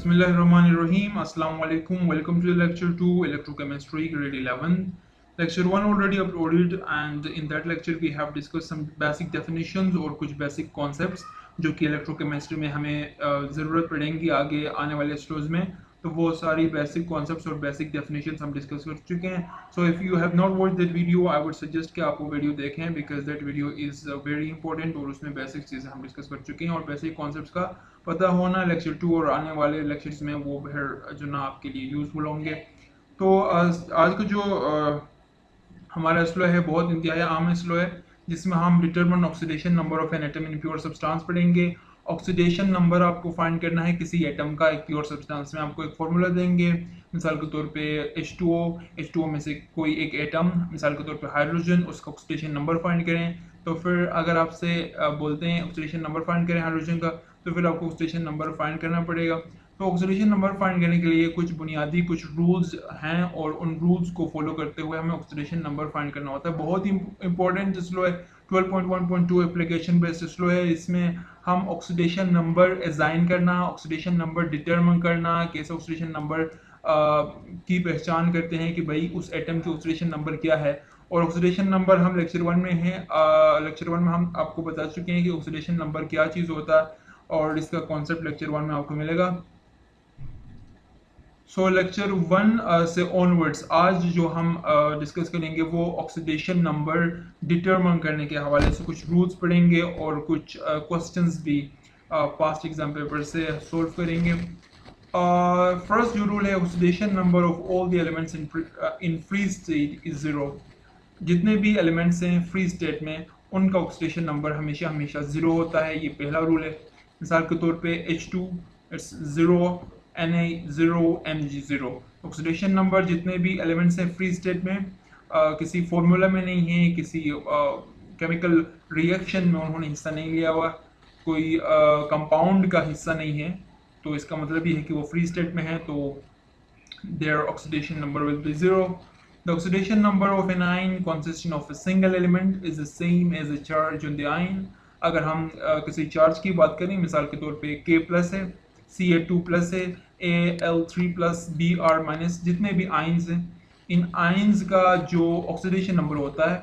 Bismillahirrahmanirrahim. Assalamu alaikum. Welcome to the lecture 2 Electrochemistry grade 11. Lecture 1 already uploaded and in that lecture we have discussed some basic definitions और कुछ basic concepts जो कि electrochemistry में हमें ज़रूरत पड़ेंगी आगे आने वाले स्टेज में. तो वो सारी basic concepts और basic definitions हम discuss कर चुके हैं. So if you have not watched that video, I would suggest कि आप वो video देखें because that video is very important और उसमें basic चीज़ें हम discuss कर चुके हैं और basic concepts का पता होना लेक्चर 2 और आने वाले लेक्चर्स में वो फिर जो ना आपके लिए यूज़फुल होंगे. तो आज का जो हमारा स्लो है बहुत इंतहाई आम स्लो है जिसमें हम determine oxidation number of an atom in pure substance पढ़ेंगे. ऑक्सीडेशन नंबर आपको फाइंड करना है किसी एटम का एक प्योर सब्सटेंस में. आपको एक फार्मूला देंगे मिसाल के तौर पे H2O में से कोई एक एटम मिसाल के तौर पे हाइड्रोजन, उसका ऑक्सीडेशन नंबर फाइंड करें. तो फिर अगर आपसे बोलते हैं ऑक्सीडेशन नंबर फाइंड करें हाइड्रोजन का तो फिर आपको ऑक्सीडेशन नंबर फाइंड करना पड़ेगा. तो ऑक्सीडेशन नंबर फाइंड करने के लिए कुछ बुनियादी कुछ रूल्स हैं और उन रूल्स को फॉलो करते हुए हमें ऑक्सीडेशन नंबर फाइंड करना होता है. बहुत ही इंपॉर्टेंट स्लो है. 12.1.2 एप्लीकेशन बेस्ड स्लो है. इसमें हम ऑक्सीडेशन नंबर असाइन करना, ऑक्सीडेशन नंबर डिटरमिन करना, कैसे ऑक्सीडेशन नंबर की पहचान करते हैं कि भाई उस एटम की ऑक्सीडेशन नंबर क्या है. और ऑक्सीडेशन नंबर हम लेक्चर 1 में हैं. लेक्चर 1 में हम आपको बता चुके हैं कि ऑक्सीडेशन नंबर क्या चीज़ होता है और इसका कॉन्सेप्ट लेक्चर 1 में आपको मिलेगा. सो लेक्चर 1 से ऑनवर्ड्स आज जो हम डिस्कस करेंगे वो ऑक्सीडेशन नंबर डिटरमिन करने के हवाले से कुछ रूल्स पढ़ेंगे और कुछ क्वेश्चंस भी पास्ट एग्जाम पेपर से सॉल्व करेंगे. फर्स्ट जो रूल है oxidation number of all the elements in free state is 0. जितने भी एलिमेंट्स हैं फ्री स्टेट में उनका ऑक्सीडेशन नंबर हमेशा हमेशा 0 होता है. ये पहला रूल है. मिसाल के तौर पे H2 it's 0, Na 0, Mg 0. Oxidation number जितने भी एलिमेंट्स हैं फ्री स्टेट में किसी फॉर्मूला में नहीं है, किसी केमिकल रिएक्शन में उन्होंने हिस्सा नहीं लिया हुआ, कोई कंपाउंड का हिस्सा नहीं है. तो इसका मतलब ये है कि वो फ्री स्टेट में है तो their oxidation number will be 0. The oxidation number of an ion consisting of a single element is the same as the charge on the ion. अगर हम किसी चार्ज की बात करें मिसाल के तौर पे K प्लस है, Ca2 प्लस है, Al3 प्लस, Br माइनस, जितने भी आयन्स हैं इन आयन्स का जो ऑक्सीडेशन नंबर होता है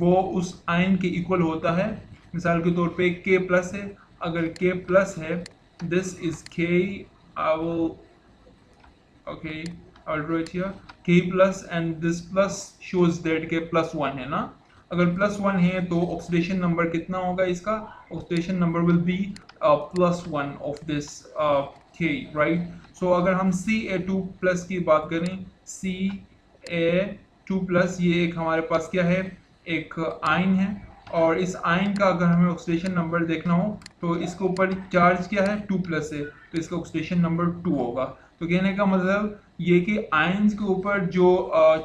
वो उस आयन के इक्वल होता है. मिसाल के तौर पे K प्लस है, अगर K प्लस है this is K, I will okay I'll write here K plus and this plus shows that K plus 1 है ना. अगर प्लस 1 है तो ऑक्सीडेशन नंबर कितना होगा इसका. Oxidation number will be plus 1 of this K, right. So अगर हम Ca2 प्लस की बात करें Ca2 प्लस, ये एक हमारे पास क्या है एक आयन है और इस आयन का अगर हमें ऑक्सीडेशन नंबर देखना हो तो इसके ऊपर चार्ज क्या है 2 प्लस है तो इसका ऑक्सीडेशन नंबर 2 होगा. तो कहने का मतलब ये कि आयन्स के ऊपर जो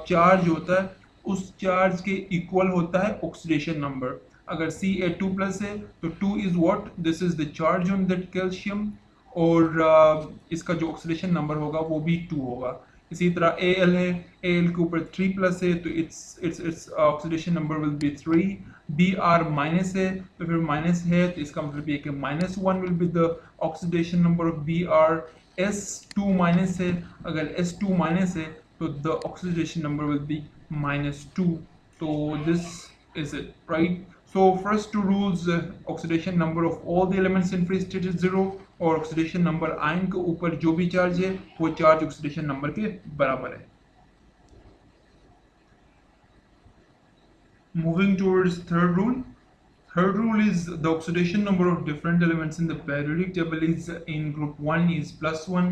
चार्ज होता है उस चार्ज के इक्वल होता है ऑक्सीडेशन नंबर. अगर Ca2 प्लस है तो 2 is what, this is the charge on that calcium और इसका जो ऑक्सीडेशन नंबर होगा वो भी 2 होगा. इसी तरह Al है, Al के ऊपर 3 प्लस है तो its oxidation number will B 3. Br minus है तो फिर माइनस है तो इसका मतलब ये कि -1 will be the oxidation number of Br. S2 minus है, अगर S2 माइनस है तो the oxidation number will B -2. तो this is it, right. So first two rules, oxidation number of all the elements in free state is 0 और oxidation number ion के ऊपर जो भी चार्ज है वो चार्ज oxidation number के बराबर है. Moving towards third rule. Third rule is the oxidation number of different elements in the periodic table is in group 1 is +1.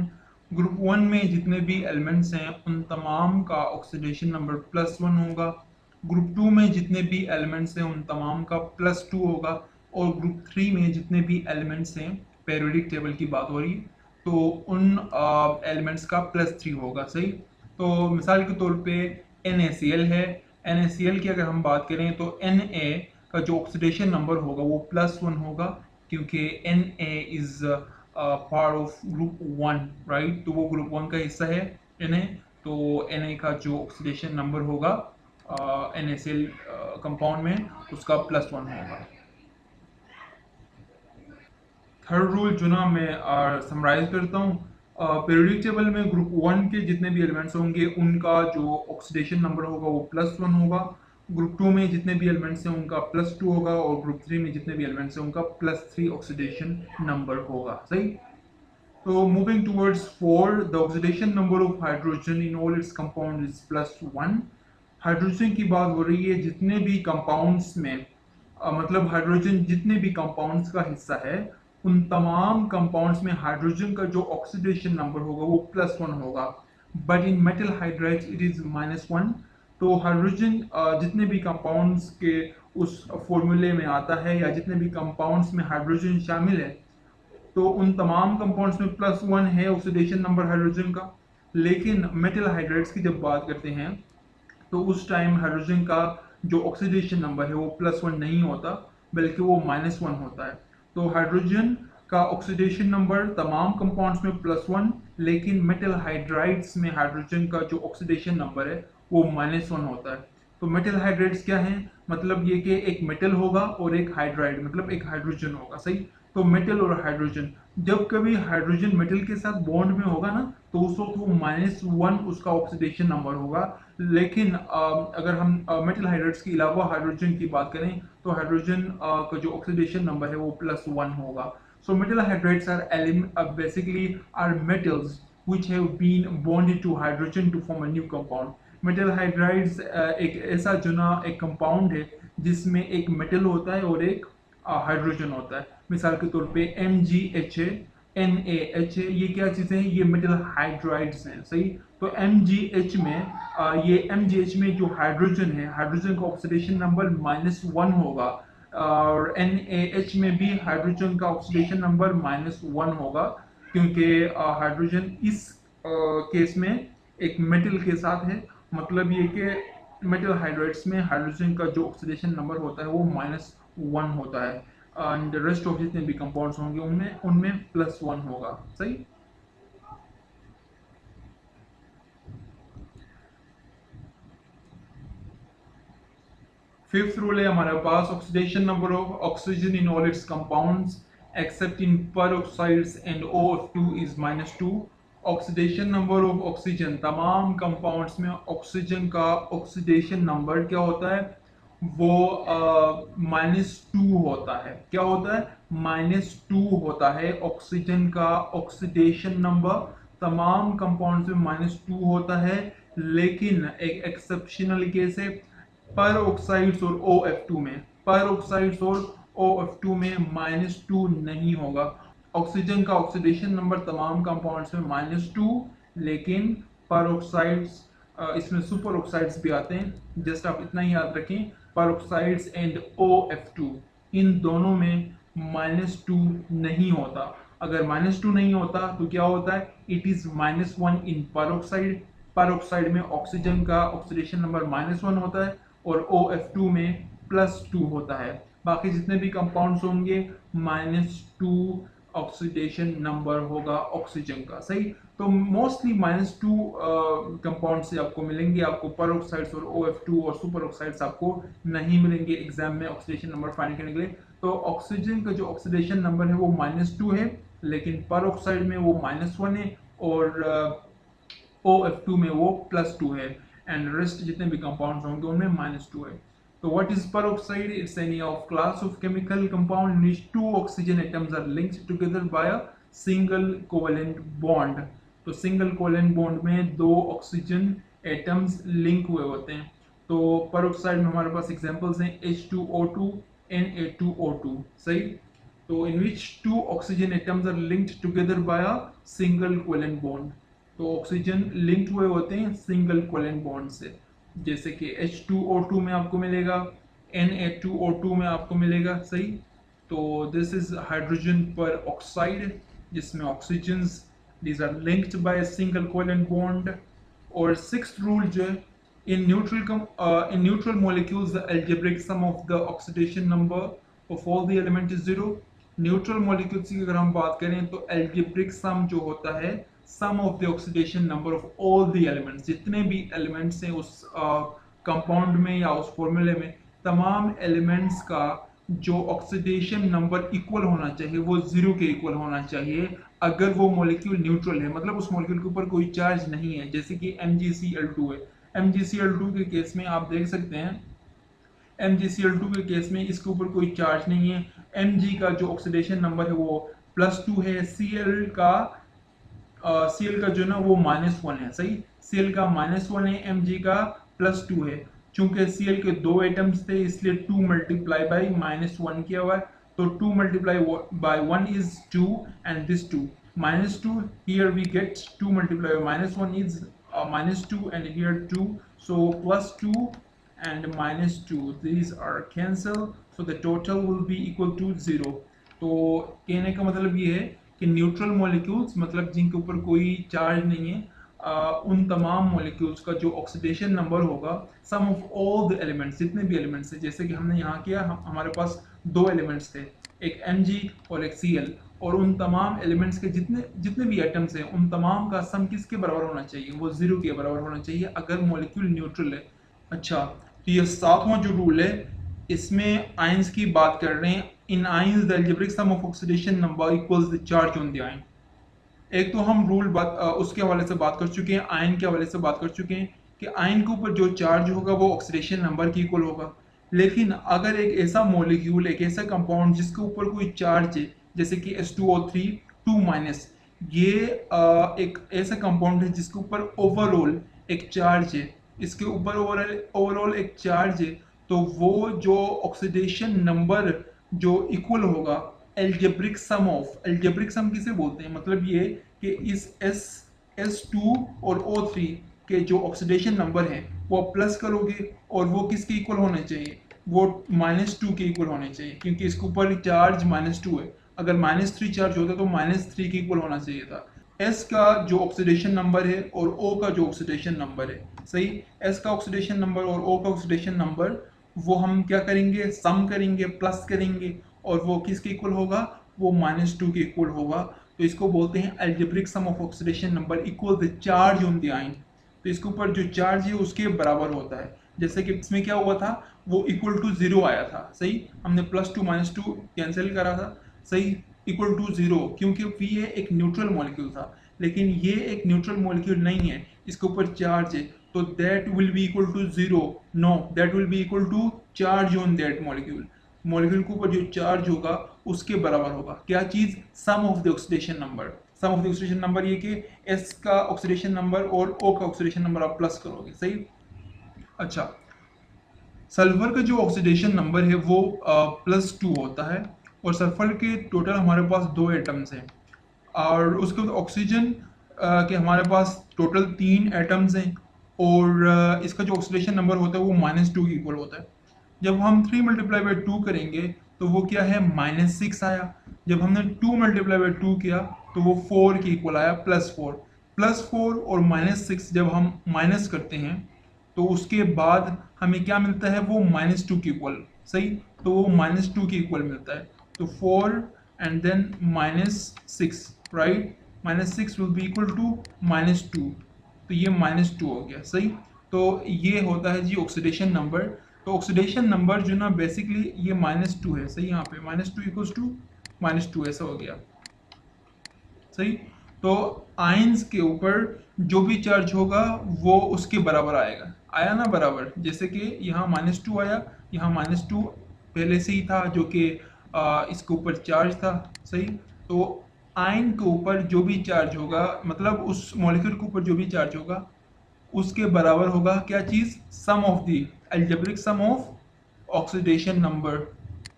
Group 1 में जितने भी elements हैं उन तमाम का oxidation number +1 होगा. ग्रुप 2 में जितने भी एलिमेंट्स हैं उन तमाम का +2 होगा और ग्रुप 3 में जितने भी एलिमेंट्स हैं पेरियोडिक टेबल की बात हो रही तो उन एलिमेंट्स का +3 होगा. सही. तो मिसाल के तौर पे NaCl है. NaCl की अगर हम बात करें तो Na का जो ऑक्सीडेशन नंबर होगा वो +1 होगा क्योंकि Na is part of group 1, right. तो वो ग्रुप 1 का हिस्सा है Na. तो Na का जो ऑक्सीडेशन नंबर होगा NaCl कंपाउंड में उसका +1 होगा. थर्ड रूल जो ना मैं समराइज करता हूँ. पीरियोडिक टेबल में ग्रुप 1 के जितने भी एलिमेंट्स होंगे उनका जो ऑक्सीडेशन नंबर होगा वो +1 होगा, ग्रुप 2 में जितने भी एलिमेंट्स हैं उनका +2 होगा और ग्रुप 3 में जितने भी एलिमेंट्स हैं उनका +3 ऑक्सीडेशन नंबर होगा। सही। So moving towards 4, the oxidation number of hydrogen in all its compounds is +1. Hydrogen की बात हो रही है जितने भी कंपाउंड्स में मतलब हाइड्रोजन जितने भी कंपाउंड्स का हिस्सा है उन तमाम कंपाउंड्स में हाइड्रोजन का जो ऑक्सीडेशन नंबर होगा वो +1 होगा, but in metal hydrides it is -1। तो हाइड्रोजन जितने भी कंपाउंड्स के उस फॉर्मूले में आता है या जितने भी कंपाउंड्स में हाइड्रोजन शामिल है तो उन तमाम कंपाउंड्स में +1 है ऑक्सीडेशन नंबर हाइड्रोजन का। लेकिन मेटल हाइड्राइड्स की जब बात करते हैं तो उस टाइम हाइड्रोजन का जो ऑक्सीडेशन नंबर है वो +1 नहीं होता बल्कि वो -1 होता है। तो हाइड्रोजन का ऑक्सीडेशन नंबर तमाम कंपाउंड्स में +1, लेकिन मेटल हाइड्राइड्स में हाइड्रोजन का जो ऑक्सीडेशन नंबर है वो -1 होता है। तो मेटल हाइड्राइड्स क्या हैं? मतलब ये कि एक मेटल होगा और एक हाइड्राइड मतलब एक हाइड्रोजन होगा। सही। तो मेटल और हाइड्रोजन, जब कभी हाइड्रोजन मेटल के साथ बॉन्ड में होगा ना तो उस वक्त वो -1 उसका ऑक्सीडेशन नंबर होगा। लेकिन अगर हम मेटल हाइड्राइड्स के अलावा हाइड्रोजन की बात करें तो हाइड्रोजन का जो ऑक्सीडेशन नंबर है वो +1 होगा। So metal hydrides are basically are metals which have been bonded to hydrogen to form a new compound. Metal hydrides एक ऐसा जुना एक कंपाउंड है जिसमें एक मेटल होता है और एक हाइड्रोजन होता है। मिसाल के तौर पे MgH है, NaH है, ये क्या चीज़ें हैं? ये मेटल हाइड्राइड्स हैं। सही। तो MgH में ये MgH में जो हाइड्रोजन है हाइड्रोजन का ऑक्सीडेशन नंबर -1 होगा और NaH में भी हाइड्रोजन का ऑक्सीडेशन नंबर -1 होगा क्योंकि हाइड्रोजन इस केस में एक मेटल के साथ है। मतलब ये कि मेटल हाइड्राइड्स में हाइड्रोजन का जो ऑक्सीडेशन नंबर होता है वो -1 होता है एंड रेस्ट ऑफ जितने भी कंपाउंड्स होंगे उनमें उनमें +1 होगा। सही। फिफ्थ रूल है हमारे पास, oxidation number of oxygen in all its compounds except in peroxides and OF2 is -2। Oxidation number of oxygen तमाम कंपाउंड्स में ऑक्सीजन का ऑक्सीडेशन नंबर क्या होता है? वो -2 होता है। क्या होता है? -2 होता है ऑक्सीजन का ऑक्सीडेशन नंबर तमाम कंपाउंड्स में -2 होता है। लेकिन एक एक्सेप्शनल केस है पर ऑक्साइड्स और OF2 में, पर ऑक्साइड्स और OF2 में -2 नहीं होगा। ऑक्सीजन का ऑक्सीडेशन नंबर तमाम कंपाउंड्स में -2, लेकिन पर ऑक्साइड्स इसमें सुपर ऑक्साइड्स भी आते हैं। जस्ट आप इतना ही याद रखें, पर ऑक्साइड्स एंड OF2 इन दोनों में -2 नहीं होता। अगर -2 नहीं होता तो क्या होता है? इट इज -1 इन पर ऑक्साइड। पर ऑक्साइड में ऑक्सीजन का ऑक्सीडेशन नंबर -1 होता है और OF2 में +2 होता है। बाकी जितने भी कंपाउंड्स होंगे -2 ऑक्सीडेशन नंबर होगा ऑक्सीजन का। सही। तो मोस्टली -2 कंपाउंड से आपको मिलेंगे, आपको पर ऑक्साइड्स और OF2 और सुपर ऑक्साइड्स आपको नहीं मिलेंगे एग्जाम में ऑक्सीडेशन नंबर फाइंड करने के लिए। तो ऑक्सीजन का जो ऑक्सीडेशन नंबर है वो -2 है, लेकिन पर ऑक्साइड में वो -1 है और OF2 में वो +2 है एंड रेस्ट जितने भी कंपाउंड्स होंगे उनमें -2 है। तो what is peroxide? It's any of class of chemical compound in which two oxygen atoms are linked together by a single covalent bond. तो सिंगल कोवेलेंट बॉन्ड में दो ऑक्सीजन एटम्स लिंक हुए होते हैं। तो peroxide में हमारे पास एग्जांपल्स हैं H2O2, Na2O2। सही। तो in which two oxygen atoms are linked together by a single covalent bond. तो ऑक्सीजन लिंक्ड हुए होते हैं सिंगल कोवेलेंट बॉन्ड से, जैसे कि H2O2 में आपको मिलेगा, Na2O2 में आपको मिलेगा। सही। तो दिस इज हाइड्रोजन पर ऑक्साइड जिसमें oxygens these are linked by a single covalent bond. और सिक्स्थ रूल जो है, in neutral molecules the algebraic sum of the oxidation number of all the element is 0. Neutral molecules की अगर हम बात करें तो एल्जेब्रिक सम जो होता है sum of the oxidation number of all the elements, जितने भी एलिमेंट्स हैं उस कंपाउंड में या उस फॉर्मूले में, तमाम एलिमेंट्स का जो ऑक्सीडेशन नंबर इक्वल होना चाहिए वो 0 के इक्वल होना चाहिए। अगर वो मॉलिक्यूल न्यूट्रल है, मतलब उस मॉलिक्यूल के ऊपर कोई चार्ज नहीं है, जैसे कि MgCl2 है। MgCl2 के केस में आप देख सकते हैं, MgCl2 के केस में इसके ऊपर कोई चार्ज नहीं है। Mg का जो ऑक्सीडेशन नंबर है वो +2 है, Cl का जो ना वो -1 है। सही, Cl का -1 है, Mg का +2 है। चूंकि Cl के दो एटम्स थे इसलिए 2 मल्टीप्लाई बाई -1 किया हुआ है, तो 2 multiply by 1 is 2 and this 2 -2, here we get 2 multiplied by -1 is -2 and here 2, so +2 and -2, these are cancel, so the total will be equal to 0। तो कहने का मतलब ये है कि न्यूट्रल मॉलिक्यूल्स, मतलब जिनके ऊपर कोई चार्ज नहीं है, उन तमाम मॉलिक्यूल्स का जो ऑक्सीडेशन नंबर होगा, सम ऑफ ऑल द एलिमेंट्स, जितने भी एलिमेंट्स हैं, जैसे कि हमने यहाँ किया, हमारे पास दो एलिमेंट्स थे, एक Mg और एक Cl, और उन तमाम एलिमेंट्स के जितने जितने भी एटम्स हैं उन तमाम का सम किसके बराबर होना चाहिए, वो 0 के बराबर होना चाहिए अगर मॉलिक्यूल न्यूट्रल है। अच्छा, तो ये सातवां जो रूल है, इसमें आयंस की बात कर रहे हैं। In ions the algebraic sum of oxidation number equals the charge on the ion. एक तो हम रूल उसके हवाले से बात कर चुके हैं, आयन के हवाले से बात कर चुके हैं कि आयन के ऊपर जो चार्ज होगा वो ऑक्सीडेशन नंबर की इक्वल होगा। लेकिन अगर एक ऐसा मॉलिक्यूल, एक ऐसा कंपाउंड जिसके ऊपर कोई चार्ज है, जैसे कि H2O3 2-, ये एक ऐसा कंपाउंड है जिसके ऊपर ओवरऑल एक चार्ज है, इसके ऊपर ओवरऑल एक चार्ज है, तो वो जो ऑक्सीडेशन नंबर जो इक्वल होगा algebraic sum of, algebraic sum किसे बोलते हैं, मतलब ये कि इस S2 और O3 के जो ऑक्सीडेशन नंबर हैं वो प्लस करोगे और वो किसके इक्वल होने चाहिए, वो -2 के इक्वल होने चाहिए, क्योंकि इसके ऊपर चार्ज -2 है। अगर -3 चार्ज होता तो -3 के इक्वल होना चाहिए था। S का जो ऑक्सीडेशन नंबर है और O का जो ऑक्सीडेशन नंबर है, सही, S का ऑक्सीडेशन नंबर और O का ऑक्सीडेशन नंबर, वो हम क्या करेंगे, सम करेंगे, प्लस करेंगे, और वो किसके इक्वल होगा, वो -2 के इक्वल होगा। तो इसको बोलते हैं algebraic sum of oxidation number equal the charge on the ion. तो इसके ऊपर जो चार्ज है उसके बराबर होता है। जैसे कि इसमें क्या हुआ था, वो इक्वल टू 0 आया था, सही, हमने +2 -2 कैंसिल करा था, सही, इक्वल टू 0, क्योंकि ये एक न्यूट्रल मॉलिक्यूल था। लेकिन ये एक न्यूट्रल मॉलिक्यूल नहीं है, इसके ऊपर चार्ज है, तो that will be equal to 0, no, that will be equal to charge on that molecule. Molecule के ऊपर जो चार्ज होगा उसके बराबर होगा क्या चीज, sum of the oxidation number. Sum of the oxidation number ये कि S का ऑक्सीडेशन नंबर और O का ऑक्सीडेशन नंबर आप प्लस करोगे, सही। अच्छा, सल्फर का जो ऑक्सीडेशन नंबर है वो +2 होता है, और सल्फर के टोटल हमारे पास 2 एटम्स हैं, और उसके बाद ऑक्सीजन के हमारे पास टोटल 3 एटम्स हैं, और इसका जो ऑक्सीडेशन नंबर होता है वो -2 के इक्वल होता है। जब हम 3 मल्टीप्लाई बाई 2 करेंगे तो वो क्या है, -6 आया। जब हमने 2 मल्टीप्लाई बाई 2 किया तो वो 4 के इक्वल आया, +4। +4 और -6 जब हम माइनस करते हैं तो उसके बाद हमें क्या मिलता है, वो -2 के इक्वल, सही, तो वो -2 के इक्वल मिलता है। तो 4 and then -6, right, -6 will be equal to -2, तो ये -2 हो गया, सही। तो ये होता है जी ऑक्सीडेशन नंबर। तो ऑक्सीडेशन नंबर जो ना बेसिकली ये -2 है, सही, यहाँ पे -2 इक्वल्स टू -2 ऐसा हो गया, सही। तो आयंस के ऊपर जो भी चार्ज होगा वो उसके बराबर आएगा, आया ना बराबर, जैसे कि यहाँ -2 आया, यहाँ -2 पहले से ही था जो कि इसके ऊपर चार्ज था, सही। तो आयन के ऊपर जो भी चार्ज होगा, मतलब उस मॉलिक्यूल के ऊपर जो भी चार्ज होगा उसके बराबर होगा क्या चीज, sum of the algebraic sum of oxidation number.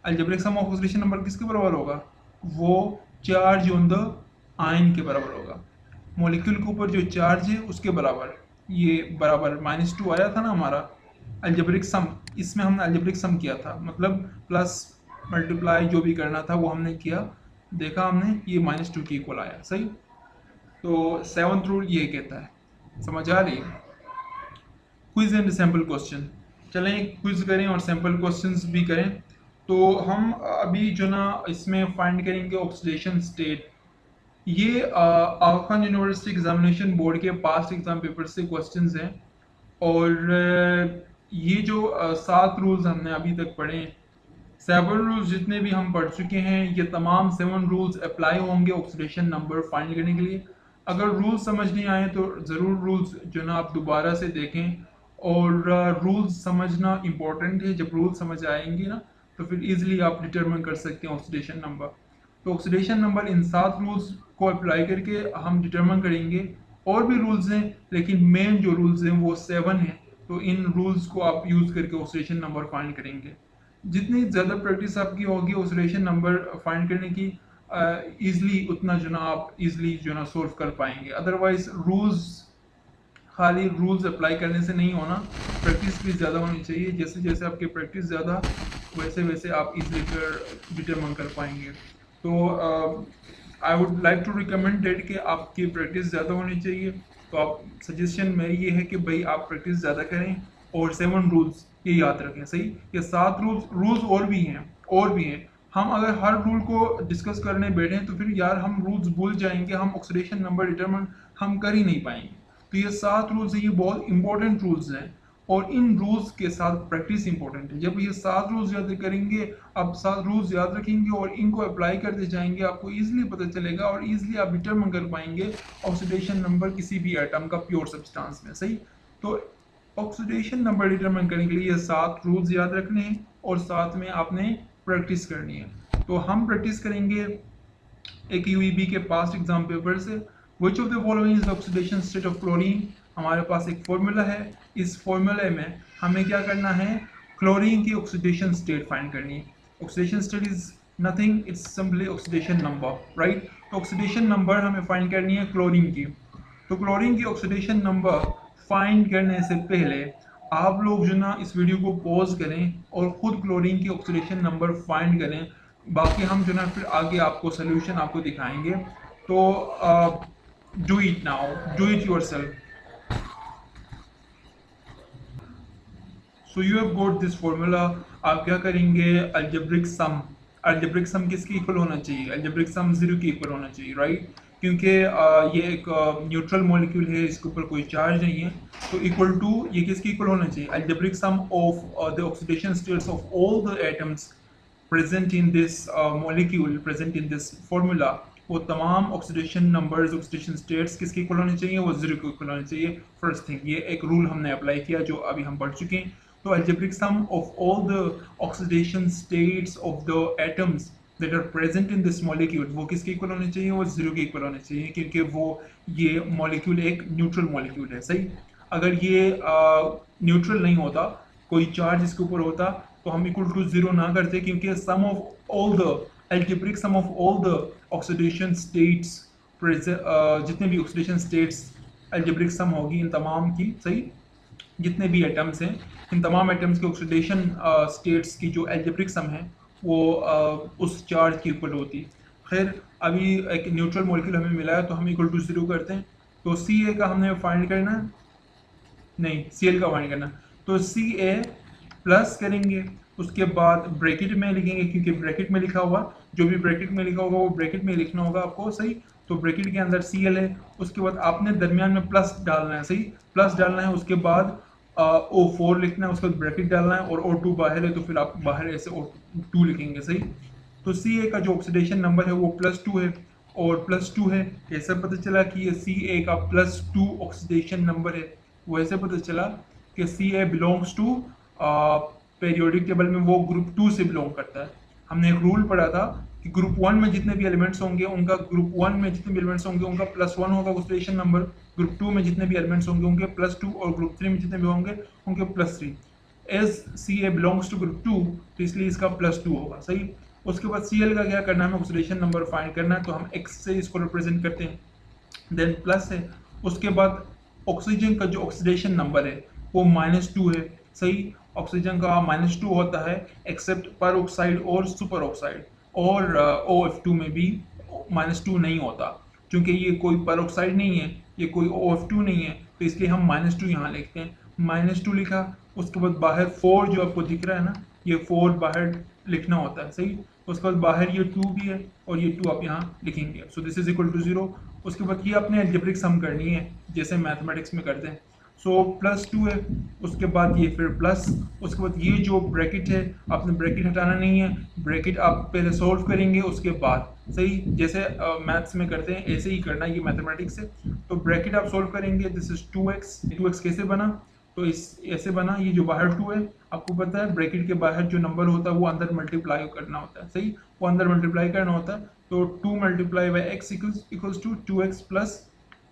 Algebraic sum of oxidation number किसके बराबर होगा, वो चार्ज ऑन द आयन के बराबर होगा, मॉलिक्यूल के ऊपर जो चार्ज है उसके बराबर। ये बराबर -2 आया था ना हमारा अलजेब्रिक सम, इसमें हमने अलजेब्रिक सम किया था, मतलब प्लस मल्टीप्लाई जो भी करना था वो हमने किया, देखा हमने, ये -2 के इक्वल आया, सही। तो 7th रूल ये कहता है, समझ आ रही है। क्विज एंड सैम्पल क्वेश्चन, चलें क्विज करें और सैम्पल क्वेश्चंस भी करें। तो हम अभी जो ना इसमें फाइंड करेंगे ऑक्सीडेशन स्टेट। ये आगा खान यूनिवर्सिटी एग्जामिनेशन बोर्ड के पास्ट एग्जाम पेपर से क्वेश्चंस हैं, और ये जो 7 रूल्स हमने अभी तक पढ़े हैं, 7 रूल्स जितने भी हम पढ़ चुके हैं, ये तमाम 7 रूल्स अप्लाई होंगे ऑक्सीडेशन नंबर फाइंड करने के लिए। अगर रूल्स समझ नहीं आए तो ज़रूर रूल्स जो ना आप दोबारा से देखें, और रूल्स समझना इम्पोर्टेंट है। जब रूल्स समझ आएंगे ना तो फिर इजीली आप डिटरमिन कर सकते हैं ऑक्सीडेशन नंबर। तो ऑक्सीडेशन नंबर इन 7 रूल्स को अप्लाई करके हम डिटरमिन करेंगे। और भी रूल्स हैं लेकिन मेन जो रूल्स हैं वो 7 हैं। तो इन रूल्स को आप यूज़ करके ऑक्सीडेशन नंबर फाइंड करेंगे। जितनी ज़्यादा प्रैक्टिस आपकी होगी ऑक्सीडेशन नंबर फाइंड करने की, ईज़िली उतना जो ना आप ईज़िली जो ना सोल्व कर पाएंगे। अदरवाइज रूल्स, खाली रूल्स अप्लाई करने से नहीं होना, प्रैक्टिस भी ज़्यादा होनी चाहिए। जैसे जैसे आपकी प्रैक्टिस ज़्यादा, वैसे वैसे आप इजीली फिर डिटरमाइन कर पाएंगे। तो I would like to recommend that कि आपकी प्रैक्टिस ज़्यादा होनी चाहिए। तो आप सजेशन मेरी ये है कि भाई आप प्रैक्टिस ज़्यादा करें और 7 रूल्स ये याद रखें। सही, ये 7 रूल्स और भी हैं, और भी हैं। हम अगर हर रूल को डिस्कस करने बैठें तो फिर यार हम रूल्स भूल जाएंगे, हम ऑक्सीडेशन नंबर डिटरमाइन हम कर ही नहीं पाएंगे। तो ये 7 रूल्स हैं, ये बहुत इंपॉर्टेंट रूल्स हैं, और इन रूल्स के साथ प्रैक्टिस इंपॉर्टेंट है। जब ये 7 रूल्स याद करेंगे, आप 7 रूल्स याद रखेंगे और इनको अप्लाई करते जाएंगे, आपको इजीली पता चलेगा और इजीली आप डिटरमाइन कर पाएंगे ऑक्सीडेशन नंबर किसी भी एटम का प्योर सब्सटेंस में। सही, तो ऑक्सीडेशन नंबर डिटरमाइन करने के लिए ये 7 रूल्स याद रखने हैं और साथ में आपने प्रैक्टिस करनी है। तो हम प्रैक्टिस करेंगे एक यूईबी के पास्ट एग्जाम पेपर से। Which of the following is the oxidation state of chlorine. हमारे पास एक फॉर्मूला है, इस फॉर्मूले में हमें क्या करना है, क्लोरीन की ऑक्सीडेशन स्टेट फाइंड करनी है। Oxidation state is nothing, it's simply oxidation number, right. तो ऑक्सीडेशन नंबर हमें फाइंड करनी है क्लोरीन की। तो क्लोरीन की ऑक्सीडेशन नंबर फाइंड करने से पहले आप लोग जो ना इस वीडियो को पॉज करें और खुद क्लोरीन की ऑक्सीडेशन नंबर फाइंड करें। बाकी हम जो ना फिर आगे आपको सोल्यूशन आपको दिखाएंगे। तो do it now, do it yourself. So you have got this formula. आप क्या करेंगे, अलजेब्रिक सम। अलजेब्रिक सम किसके इक्वल होना चाहिए, अलजेब्रिक सम 0 के इक्वल होना चाहिए, राइट। क्योंकि ये एक न्यूट्रल मॉलिक्यूल है, इसके ऊपर कोई चार्ज नहीं है। तो इक्वल टू ये किसके इक्वल होना चाहिए, algebraic sum of the oxidation states of all the atoms present in this molecule, present in this formula। वो तमाम ऑक्सीडेशन नंबर्स, ऑक्सीडेशन स्टेट्स किसके इक्वल होने चाहिए, वो 0 के इक्वल होने चाहिए। फर्स्ट थिंग, ये एक रूल हमने अप्लाई किया जो अभी हम पढ़ चुके हैं। तो algebraic sum of all the oxidation states of the atoms that are present in this molecule, वो किसके इक्वल होने चाहिए, वो 0 के इक्वल होने चाहिए, क्योंकि वो ये मॉलिक्यूल एक न्यूट्रल मॉलिक्यूल है। सही, अगर ये न्यूट्रल नहीं होता, कोई चार्ज इसके ऊपर होता, तो हम इक्वल टू 0 ना करते, क्योंकि sum of all the algebraic sum of all the oxidation states, जितने भी ऑक्सीडेशन स्टेट्स एल्जेब्रिक सम होगी इन तमाम की। सही, जितने भी एटम्स हैं, इन तमाम एटम्स के ऑक्सीडेशन स्टेट्स की जो एल्जेब्रिक सम है वो उस चार्ज की इक्वल होती। खैर, अभी एक न्यूट्रल मॉलिक्यूल हमें मिला है तो हम इक्वल टू 0 करते हैं। तो सी ए का हमने फाइंड करना है, नहीं सी एल का फाइंड करना है। तो सी ए प्लस करेंगे, उसके बाद ब्रैकेट में लिखेंगे, क्योंकि ब्रैकेट में लिखा हुआ, जो भी ब्रैकेट में लिखा होगा वो ब्रैकेट में लिखना होगा आपको। सही, तो ब्रैकेट के अंदर सी एल है, उसके बाद आपने दरमियान में प्लस डालना है। सही, प्लस डालना है, उसके बाद ओ फोर लिखना है, उसके बाद ब्रैकेट डालना है, और ओ टू बाहर है तो फिर आप बाहर ऐसे ओ टू लिखेंगे। सही, तो सी ए का जो ऑक्सीडेशन नंबर है वो +2 है, और +2 है। कैसे पता चला कि ये सी ए का +2 ऑक्सीडेशन नंबर है, वो ऐसे पता चला कि सी A belongs to periodic table में वो ग्रुप 2 से बिलोंग करता है। हमने एक रूल पढ़ा था कि ग्रुप 1 में जितने भी एलिमेंट्स होंगे उनका, ग्रुप 1 में जितने भी एलिमेंट्स होंगे उनका +1 होगा ऑक्सीडेशन नंबर, ग्रुप 2 में जितने भी एलिमेंट्स होंगे उनके +2, और ग्रुप 3 में जितने भी होंगे उनके +3। As C A belongs to group 2 तो इसलिए इसका +2 होगा। सही, उसके बाद सी एल का क्या करना है, हमें ऑक्सीडेशन नंबर फाइंड करना है, तो हम एक्स से इसको रिप्रेजेंट करते हैं, देन प्लस है। उसके बाद ऑक्सीजन का जो ऑक्सीडेशन नंबर है वो -2 है। सही, ऑक्सीजन का -2 होता है एक्सेप्ट पर ऑक्साइड और सुपर ऑक्साइड, और OF2 में भी -2 नहीं होता, क्योंकि ये कोई पर ऑक्साइड नहीं है, ये कोई OF2 नहीं है, तो इसलिए हम -2 यहाँ लिखते हैं। -2 लिखा, उसके बाद बाहर 4 जो आपको दिख रहा है ना, ये 4 बाहर लिखना होता है। सही, उसके बाद बाहर ये 2 भी है और ये 2 आप यहाँ लिखेंगे। So this is equal to 0। उसके बाद ये अपने अलजेब्रिक सम करनी है जैसे मैथमेटिक्स में करते हैं। सो प्लस 2 है, उसके बाद ये फिर प्लस, उसके बाद ये जो ब्रैकेट है आपने ब्रैकेट हटाना नहीं है, ब्रैकेट आप पहले सॉल्व करेंगे उसके बाद, सही जैसे मैथ्स में करते हैं ऐसे ही करना है ये मैथमेटिक्स से। तो ब्रैकेट आप सॉल्व करेंगे, दिस इज 2x, 2x कैसे बना, तो इस ऐसे बना, ये जो बाहर 2 है आपको पता है ब्रैकेट के बाहर जो नंबर होता है वो अंदर मल्टीप्लाई करना होता है, सही वो अंदर मल्टीप्लाई करना होता है। तो 2 multiply by x equals to 2x plus,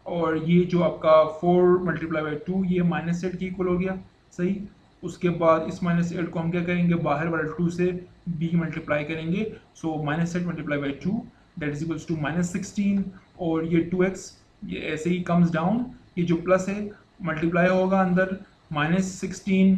और ये जो आपका 4 मल्टीप्लाई बाई 2 ये -8 के इक्वल हो गया, सही। उसके बाद इस -8 को हम क्या करेंगे, बाहर वाले 2 से b मल्टीप्लाई करेंगे, so -8 multiply by 2 that is equals to -16, और ये 2x ये ऐसे ही कम्स डाउन, ये जो प्लस है मल्टीप्लाई होगा अंदर, -16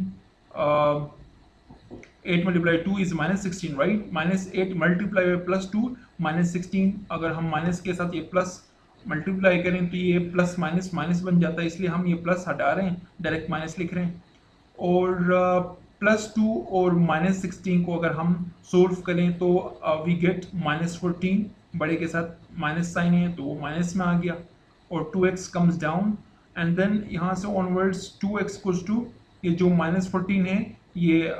8 multiply 2 is -16 right, -8 multiply by +2 -16, अगर हम माइनस के साथ ये प्लस मल्टीप्लाई करें तो ये प्लस माइनस माइनस बन जाता है, इसलिए हम ये प्लस हटा रहे हैं, डायरेक्ट माइनस लिख रहे हैं। और +2 और -16 को अगर हम सोल्व करें तो वी गेट -14, बड़े के साथ माइनस साइन है तो वो माइनस में आ गया, और 2x comes down, and then यहाँ से ऑनवर्ड्स 2x इक्वल्स टू ये जो -14 है ये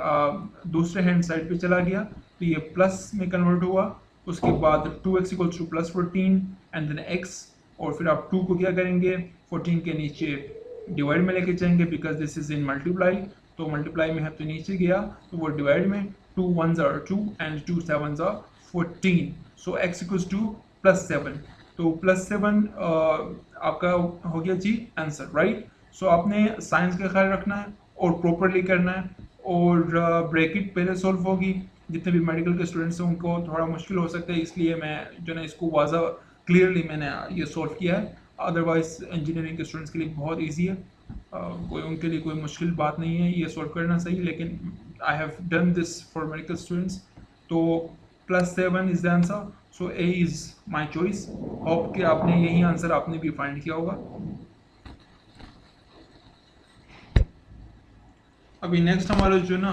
दूसरे हैंड साइड पे चला गया तो ये प्लस में कन्वर्ट हुआ, उसके बाद 2x equals to +14 and then x, और फिर आप 2 को क्या करेंगे 14 के नीचे डिवाइड में लेके जाएंगे because this is in multiply, तो मल्टीप्लाई में है तो नीचे गया तो वो डिवाइड में, 2 1s are 2 and 2 7s are 14, so x equals to +7, तो +7 आपका हो गया जी आंसर, राइट। सो आपने साइंस का ख्याल रखना है और प्रॉपरली करना है, और ब्रैकेट पहले सॉल्व होगी, जितने भी मेडिकल के स्टूडेंट्स हैं उनको थोड़ा मुश्किल हो सकता है, इसलिए मैं जो ना इसको वाजा क्लियरली मैंने ये सॉल्व किया है, अदरवाइज इंजीनियरिंग के स्टूडेंट्स के लिए बहुत ईजी है, कोई उनके लिए कोई मुश्किल बात नहीं है ये सॉल्व करना, सही, लेकिन I have done this for medical students. तो +7 is the answer, so A is my choice, hope कि आपने यही आंसर आपने भी फाइंड किया होगा। अभी नेक्स्ट हमारा जो ना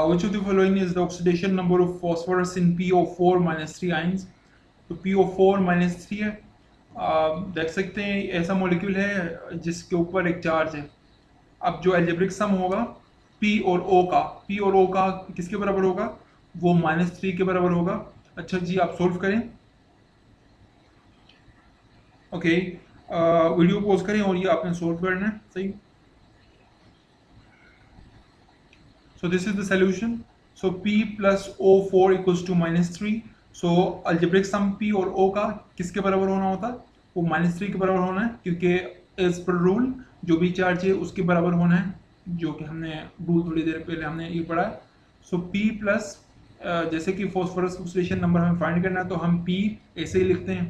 which of the following is the oxidation number of phosphorus in PO4 -3 ions, तो PO4 -3 है, देख सकते हैं ऐसा मॉलिक्यूल है जिसके ऊपर एक चार्ज है। अब जो एल्जेब्रिक सम होगा P और O का किसके बराबर होगा, वो -3 के बराबर होगा। अच्छा जी आप सोल्व करें, ओके, वीडियो पॉज करें और ये आपने सोल्व करना है, सही। So this is the solution. So P plus O4 equals to -3. So algebraic sum P और O का किसके बराबर होना होता है, वो -3 के बराबर होना है, क्योंकि एज पर रूल जो भी चार्ज है उसके बराबर होना है, जो कि हमने रूल थोड़ी देर पहले हमने ये पढ़ा है। सो P प्लस जैसे कि फॉस्फोरस ऑक्सीडेशन नंबर हमें फाइंड करना है तो हम P ऐसे ही लिखते हैं,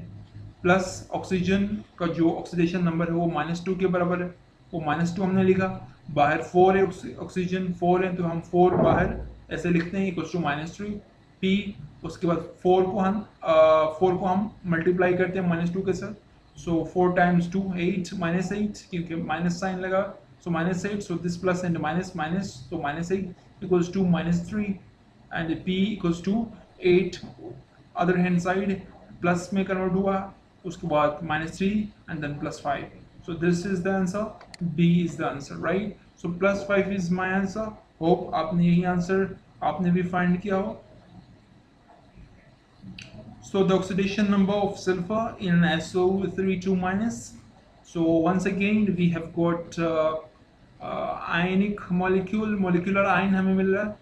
प्लस ऑक्सीजन का जो ऑक्सीडेशन नंबर है वो -2 के बराबर है, वो -2 हमने लिखा, बाहर 4 है, ऑक्सीजन 4 है तो हम 4 बाहर ऐसे लिखते हैं इक्वल्स टू -3 P, उसके बाद 4 को हम मल्टीप्लाई करते हैं -2 के साथ, सो 4 टाइम्स 2 8 -8 क्योंकि माइनस साइन लगा, so -8, so this plus and minus minus, तो -8 equals to -3 and P equals to 8, other hand side plus में कन्वर्ट हुआ, उसके बाद -3 and then +5, so this is the answer, B is the answer, right? So +5 is my answer. Hope आपने यही answer आपने भी find किया हो। So the oxidation number of sulfur in SO32-, so once again we have got ionic molecular ion हमें मिल रहा है,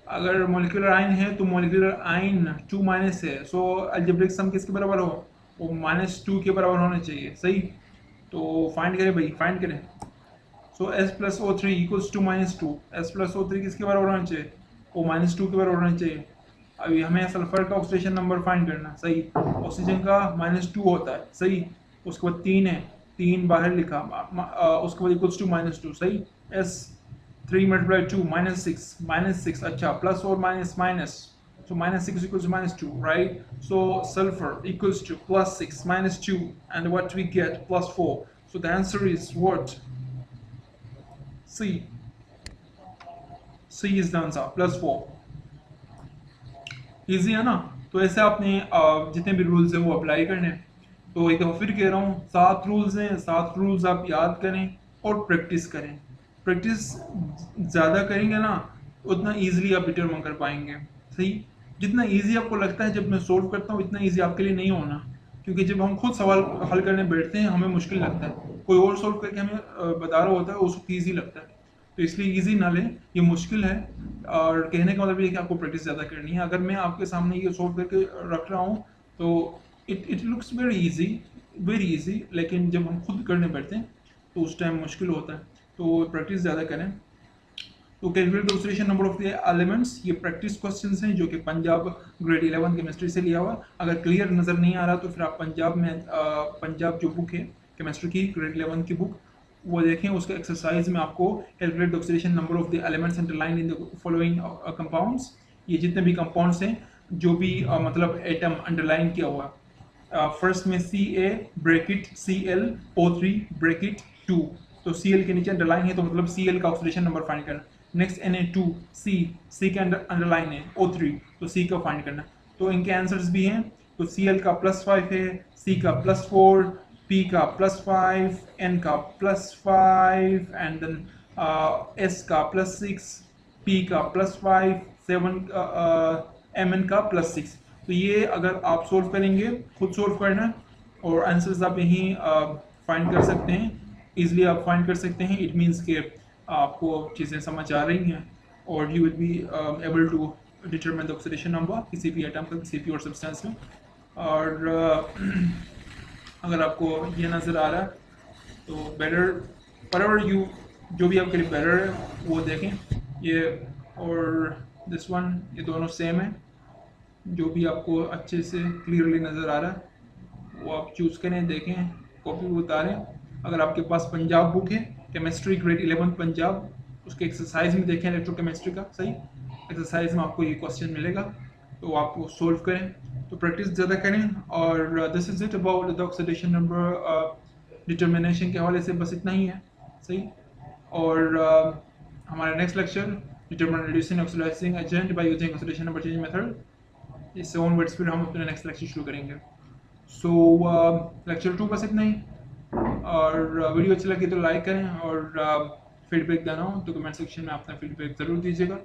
अगर मोलिकुलर आयन है तो मोलिकुलर आयन 2- है, सो अलजेब्रिक सम किसके बराबर हो, वो -2 के बराबर होना चाहिए, सही। तो फाइंड करें भाई, फाइंड करें, so S + O3 equals to -2, S + O3 किसके बराबर होना चाहिए, वो -2 के बराबर होना चाहिए। अभी हमें सल्फर का ऑक्सीडेशन नंबर फाइंड करना, सही, ऑक्सीजन का -2 होता है, सही, उसके बाद 3 है, 3 बाहर लिखा, उसके बाद इक्वल्स टू -2, सही, S 3 × 2 -6, अच्छा, प्लस और minus minus, so -6 equals to -2, right? So sulfur equals to +6 -2, and what we get +4. So the answer is what? C. C is the answer, +4. Easy है ना? तो ऐसे आपने जितने भी रूल्स हैं वो अप्लाई करने हैं। तो एक दफ़ा फिर कह रहा हूँ, 7 रूल्स हैं, 7 रूल्स आप याद करें, और प्रैक्टिस करें। प्रैक्टिस ज़्यादा करेंगे ना उतना ईजिली आप डिटरमाइन कर पाएंगे। सही, जितना ईजी आपको लगता है जब मैं सोल्व करता हूँ इतना ईजी आपके लिए नहीं होना, क्योंकि जब हम खुद सवाल हल करने बैठते हैं हमें मुश्किल लगता है, कोई और सोल्व करके हमें बता रहा होता है उसको ईजी लगता है। तो इसलिए ईजी ना लें, ये मुश्किल है। और कहने का मतलब ये है कि आपको प्रैक्टिस ज़्यादा करनी है। अगर मैं आपके सामने ये सोल्व करके रख रहा हूँ तो इट लुक्स वेरी इजी, लेकिन जब हम खुद करने बैठते हैं तो उस टाइम मुश्किल होता है। तो प्रैक्टिस ज़्यादा करें। तो calculate the oxidation number of the elements, ये प्रैक्टिस क्वेश्चंस हैं जो कि पंजाब ग्रेड 11 केमिस्ट्री से लिया हुआ। अगर क्लियर नज़र नहीं आ रहा तो फिर आप पंजाब जो बुक है केमिस्ट्री की ग्रेड 11 की बुक वो देखें। उसके एक्सरसाइज में आपको calculate the oxidation number of the elements underline in the following compounds, ये जितने भी कंपाउंड्स हैं जो भी मतलब एटम अंडरलाइन किया हुआ, फर्स्ट में Ca bracket Cl O3 bracket 2, तो Cl के नीचे अंडरलाइन है तो मतलब Cl का ऑक्सीडेशन नंबर फाइंड करना। नेक्स्ट Na2C, C के अंडरलाइन है O3 तो C का फाइंड करना। तो इनके आंसर्स भी हैं, तो Cl का +5 है, C का +4, P का +5, N का +5 एंड देन S का +6, P का +5, 7 Mn का +6। तो ये अगर आप सोल्व करेंगे, खुद सोल्व करना और आंसर्स आप यहीं फाइंड कर सकते हैं, इजीली आप फाइंड कर सकते हैं। इट मीन्स कि आपको चीज़ें समझ आ रही हैं और you will be able to determine the oxidation number किसी भी एटम का किसी भी और सब्सटेंस में। और अगर आपको ये नज़र आ रहा है तो बेटर यू जो भी आपके लिए बेटर है वो देखें। ये और दिस वन ये दोनों सेम है, जो भी आपको अच्छे से क्लियरली नज़र आ रहा है वो आप चूज़ करें, देखें, कॉपी उतारें। अगर आपके पास पंजाब बुक है केमिस्ट्री ग्रेड 11 पंजाब, उसके एक्सरसाइज में देखें इलेक्ट्रोकेमिस्ट्री का, सही एक्सरसाइज में आपको ये क्वेश्चन मिलेगा तो आप वो सोल्व करें। तो प्रैक्टिस ज़्यादा करें। और this is it about the oxidation number determination के हवाले से बस इतना ही है, सही। और हमारा next lecture determine reducing oxidising agent by using oxidation number change method, इससे ऑनवर्ड्स फिर हम अपना नेक्स्ट लेक्चर शुरू करेंगे। सो लेक्चर 2 बस इतना ही। और वीडियो अच्छी लगी तो लाइक करें और फीडबैक देना हो तो कमेंट सेक्शन में अपना फीडबैक ज़रूर दीजिएगा।